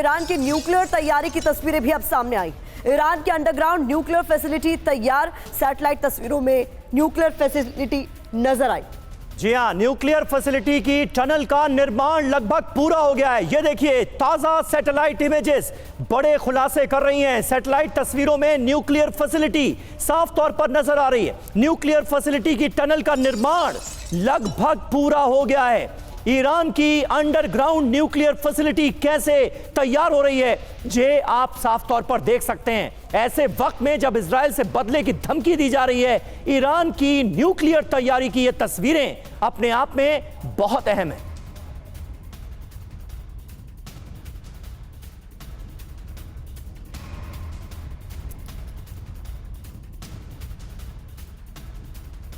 Iran की nuclear तैयारी की तस्वीरें भी अब सामने आई। ईरान की अंडरग्राउंड न्यूक्लियर फैसिलिटी तैयार, सैटेलाइट तस्वीरों में न्यूक्लियर फैसिलिटी नजर आई। जी हां, न्यूक्लियर फैसिलिटी की टनल का निर्माण लगभग पूरा हो गया है। ये देखिए, ताजा सैटेलाइट इमेजेस बड़े खुलासे कर रही हैं। सैटेलाइट तस्वीरों में न्यूक्लियर फैसिलिटी साफ तौर पर नजर आ रही है। न्यूक्लियर फैसिलिटी की टनल का निर्माण लगभग पूरा हो गया है। ईरान की अंडरग्राउंड न्यूक्लियर फैसिलिटी कैसे तैयार हो रही है, ये आप साफ तौर पर देख सकते हैं। ऐसे वक्त में जब इजराइल से बदले की धमकी दी जा रही है, ईरान की न्यूक्लियर तैयारी की ये तस्वीरें अपने आप में बहुत अहम है।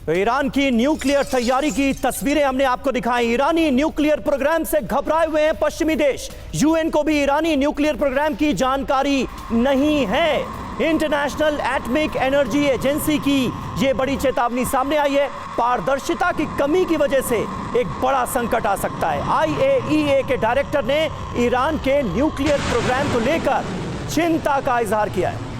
तो ईरान की न्यूक्लियर तैयारी की तस्वीरें हमने आपको दिखाई। ईरानी न्यूक्लियर प्रोग्राम से घबराए हुए हैं पश्चिमी देश। यूएन को भी ईरानी न्यूक्लियर प्रोग्राम की जानकारी नहीं है। इंटरनेशनल एटॉमिक एनर्जी एजेंसी की यह बड़ी चेतावनी सामने आई है। पारदर्शिता की कमी की वजह से एक बड़ा संकट आ सकता है। आईएईए के डायरेक्टर ने ईरान के न्यूक्लियर प्रोग्राम को लेकर चिंता का इजहार किया है।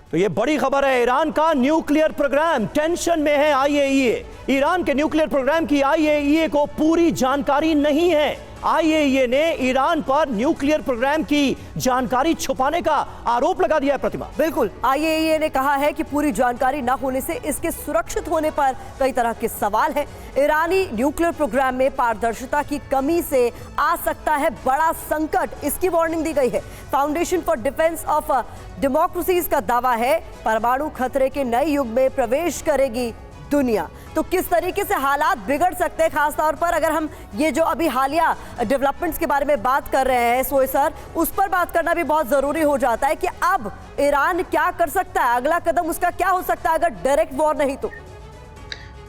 तो ये बड़ी खबर है। ईरान का न्यूक्लियर प्रोग्राम टेंशन में है। आईएईए, ईरान के न्यूक्लियर प्रोग्राम की आईएईए को पूरी जानकारी नहीं है। आईएईए ने ईरान पर न्यूक्लियर प्रोग्राम की जानकारी छुपाने का आरोप लगा दिया है। प्रतिमा, बिल्कुल, आईएईए ने कहा है कि पूरी जानकारी न होने से इसके सुरक्षित होने पर कई तरह के सवाल हैं। ईरानी न्यूक्लियर प्रोग्राम में पारदर्शिता की कमी से आ सकता है बड़ा संकट, इसकी वार्निंग दी गई है। Foundation for defence of democracies का दावा है परमाणु खतरे के नए युग में प्रवेश करेगी दुनिया। तो किस तरीके से हालात बिगड़ सकते हैं, खासतौर पर अगर हम ये जो अभी हालिया डेवलपमेंट्स के बारे में बात कर रहे हैं सोए सर, उस पर बात करना भी बहुत जरूरी हो जाता है कि अब ईरान क्या कर सकता है, अगला कदम उसका क्या हो सकता है अगर डायरेक्ट वॉर नहीं तो।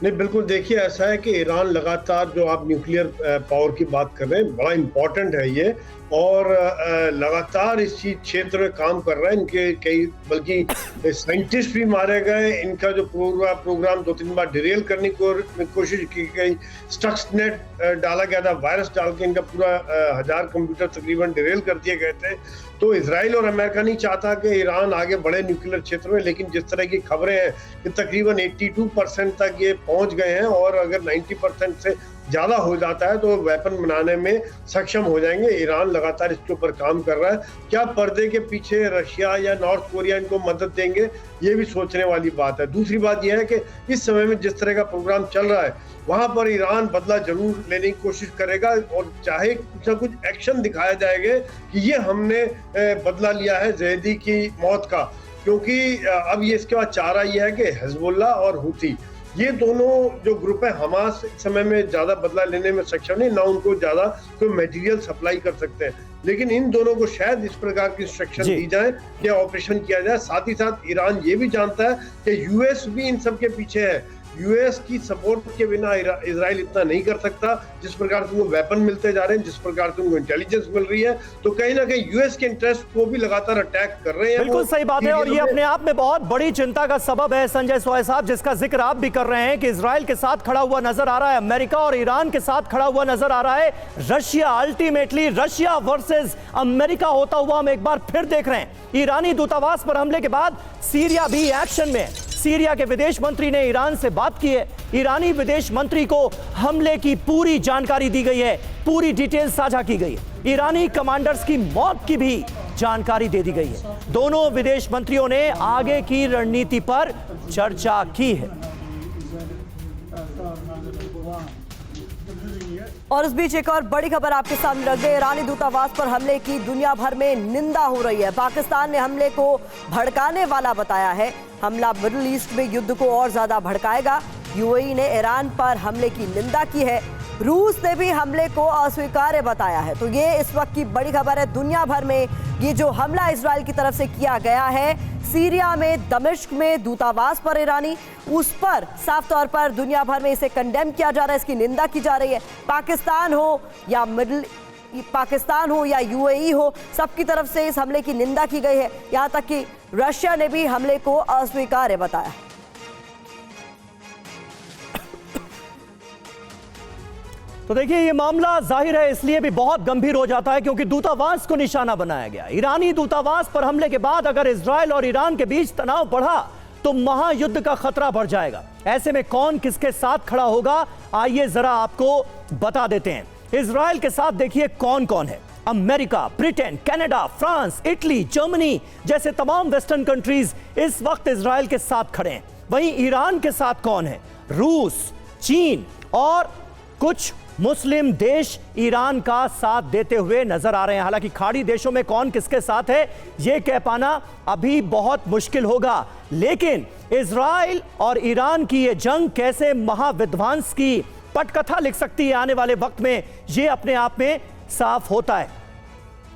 नहीं, बिल्कुल देखिए, ऐसा है कि ईरान लगातार, जो आप न्यूक्लियर पावर की बात कर रहे हैं, बड़ा इम्पोर्टेंट है ये, और लगातार इस चीज क्षेत्र में काम कर रहा है। इनके कई बल्कि साइंटिस्ट भी मारे गए। इनका जो प्रोग्राम 2-3 बार डिरेल करने की कोशिश की गई। स्टक्सनेट डाला गया था, वायरस डाल के इनका पूरा 1000 कंप्यूटर तकरीबन डिरेल कर दिए गए थे। तो इजराइल और अमेरिका नहीं चाहता कि ईरान आगे बढ़े न्यूक्लियर क्षेत्र में, लेकिन जिस तरह की खबरें हैं कि तकरीबन 82% तक ये पहुंच गए हैं, और अगर 90% से ज्यादा हो जाता है तो वेपन बनाने में सक्षम हो जाएंगे। ईरान लगातार इसके ऊपर काम कर रहा है। क्या पर्दे के पीछे रशिया या नॉर्थ कोरिया इनको मदद देंगे, ये भी सोचने वाली बात है। दूसरी बात यह है कि इस समय में जिस तरह का प्रोग्राम चल रहा है, वहां पर ईरान बदला जरूर लेने की कोशिश करेगा, और चाहे कुछ ना कुछ एक्शन दिखाया जाएगा कि ये हमने बदला लिया है ज़ैदी की मौत का। क्योंकि अब ये इसके बाद चारा ये है कि हिजबुल्लाह और हुती, ये दोनों जो ग्रुप है, हमास इस समय में ज्यादा बदला लेने में सक्षम नहीं, ना उनको ज्यादा कोई मटेरियल सप्लाई कर सकते हैं। लेकिन इन दोनों को शायद इस प्रकार की इंस्ट्रक्शन दी जाए कि ऑपरेशन किया जाए। साथ ही साथ ईरान ये भी जानता है कि यूएस भी इन सब के पीछे है। यूएस की सपोर्ट के बिना इजराइल इतना नहीं कर सकता। जिस प्रकार से उनको वेपन मिलते जा रहे हैं, जिस प्रकार से उनको इंटेलिजेंस मिल रही है, तो कहीं ना कहीं यूएस के इंटरेस्ट को भी लगातार अटैक कर रहे हैं। बिल्कुल सही बात है, और ये अपने आप में बहुत बड़ी चिंता का सबब है संजय सोए साहब, जिसका जिक्र आप भी कर रहे हैं कि इजराइल के साथ खड़ा हुआ नजर आ रहा है अमेरिका, और ईरान के साथ खड़ा हुआ नजर आ रहा है Russia. Ultimately Russia versus America होता हुआ हम एक बार फिर देख रहे हैं। ईरानी दूतावास पर हमले के बाद सीरिया भी एक्शन में। सीरिया के विदेश मंत्री ने ईरान से बात की है। ईरानी विदेश मंत्री को हमले की पूरी जानकारी दी गई है, पूरी डिटेल साझा की गई है। ईरानी कमांडर्स की मौत की भी जानकारी दे दी गई है। दोनों विदेश मंत्रियों ने आगे की रणनीति पर चर्चा की है। और इस बीच एक और बड़ी खबर आपके सामने रख दे। ईरानी दूतावास पर हमले की दुनिया भर में निंदा हो रही है। पाकिस्तान ने हमले को भड़काने वाला बताया है। हमला मिडिल ईस्ट में युद्ध को और ज्यादा भड़काएगा। यूएई ने ईरान पर हमले की निंदा की है। रूस ने भी हमले को अस्वीकार्य बताया है। तो ये इस वक्त की बड़ी खबर है। दुनिया भर में ये जो हमला इजराइल की तरफ से किया गया है सीरिया में, दमिश्क में दूतावास पर ईरानी, उस पर साफ तौर पर दुनिया भर में इसे कंडेम किया जा रहा है, इसकी निंदा की जा रही है। पाकिस्तान हो या यूएई हो, सबकी तरफ से इस हमले की निंदा की गई है। यहां तक कि रशिया ने भी हमले को अस्वीकार्य बताया। तो देखिए ये मामला जाहिर है इसलिए भी बहुत गंभीर हो जाता है क्योंकि दूतावास को निशाना बनाया गया। ईरानी दूतावास पर हमले के बाद अगर इजराइल और ईरान के बीच तनाव बढ़ा तो महायुद्ध का खतरा बढ़ जाएगा। ऐसे में कौन किसके साथ खड़ा होगा, आइए जरा आपको बता देते हैं। इजराइल के साथ देखिए कौन कौन है। America, Britain, Canada, France, Italy, Germany जैसे तमाम वेस्टर्न कंट्रीज इस वक्त इजराइल के साथ खड़े हैं। वहीं ईरान के साथ कौन है? रूस, चीन और कुछ मुस्लिम देश ईरान का साथ देते हुए नजर आ रहे हैं। हालांकि खाड़ी देशों में कौन किसके साथ है यह कह पाना अभी बहुत मुश्किल होगा, लेकिन इजराइल और ईरान की यह जंग कैसे महाविध्वंस की पटकथा लिख सकती है आने वाले वक्त में, यह अपने आप में साफ होता है।